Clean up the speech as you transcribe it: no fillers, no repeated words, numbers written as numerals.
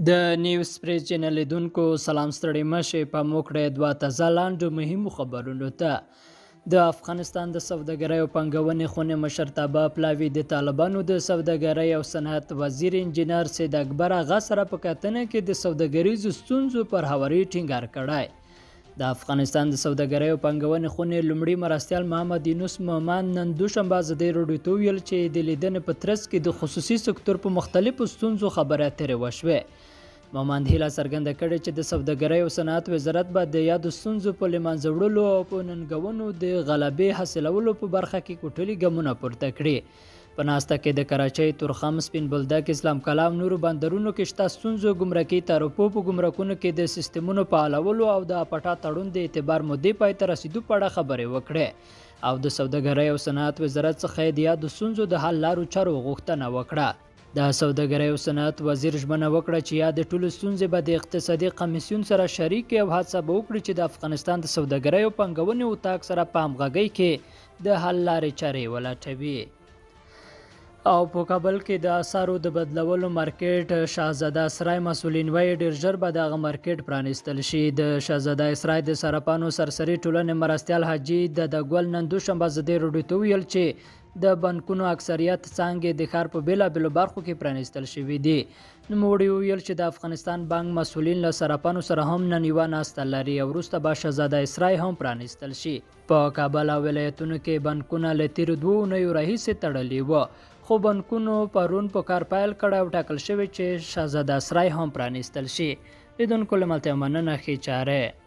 د نیوز پریس چینل لیدونکو سلام ستړي مشه په موکړه دوه تازه لاندو مهمو خبرونو ته د افغانستان د سوداګرۍ او پنګونې خونې مشرتابه پلاوی د طالبانو د سوداګرۍ او صنعت وزیر انجینر سید اکبر اغا سره په کتنه کې د سوداګریزو ستونزو پر هواري ټینګار کړی. د افغانستان د سوداګرۍ او پنګونې خونې لومړي مرستیال محمد یونس مومن نن دوشنبه ازادي راډیو ته ویل چې د لیدنې په ترڅ کې د خصوصي سکتور په مختلفو ستونزو خبرې اترې وشوې. مومن هیله څرګنده کړې چې د سوداګرۍ او صنعت وزارت به د یادو ستونزو په له منځه وړلو او په ننګونو د غلبې حاصلولو په برخه کې کوټلي ګامونه پورته کړي. په ناسته کې د کراچۍ، تورخم، سپین بولدک، اسلام کلا او نورو بندرونو کې شته ستونزو، ګمرکي تعرفو په ګمرکونو کې د سیستمونو فعالولو او د اپټا تړون د اعتبار مودې پای ته رسیدو په اړه خبرې وکړې او د سوداګرۍ او صنعت وزارت څخه د یادو ستونزو د حل لارو چارو غوښتنه وکړه. د سوداګرۍ او صنعت وزیر ژمنه وکړه چې یا د ټولو ستونزې به د اقتصادي کمیسیون سره شریک او هڅه به وکړي چې د افغانستان د سوداګرۍ او پنګونې اتاق سره په همغږۍ کې د حل لارې چارې ولټوي. او په کابل کې د اسعارو د بدلولو مارکیټ شاهزاده اسرای مسولین وایي ډیر ژر به دغه مارکیټ پرانیستل شي. د شاهزاده اسرای د صرافانو سرسري ټولنې مرستیال حاجي د ګل نن دوشنبه ازادي راډیو ته ویل چې د بانکونو اکثریت څانګې د ښار په بیلابیلو برخو کې پرانیستل شوي دي. نوموړي وویل چې د افغانستان بانک مسولین له صرافانو سره هم نن یوه ناسته لري او وروسته به شاهزاده اسرای هم پرانیستل شي. په کابل او ولایتونو کې بانکونه له تیرو 2 اونیو راهیسې تړلي وو، خو بانکونو پرون په کار پیل کړی او ټاکل شوی چې شاهزاده اسرای هم پرانیستل شي. لیدونکو له ملتیا مننه ښې چارې.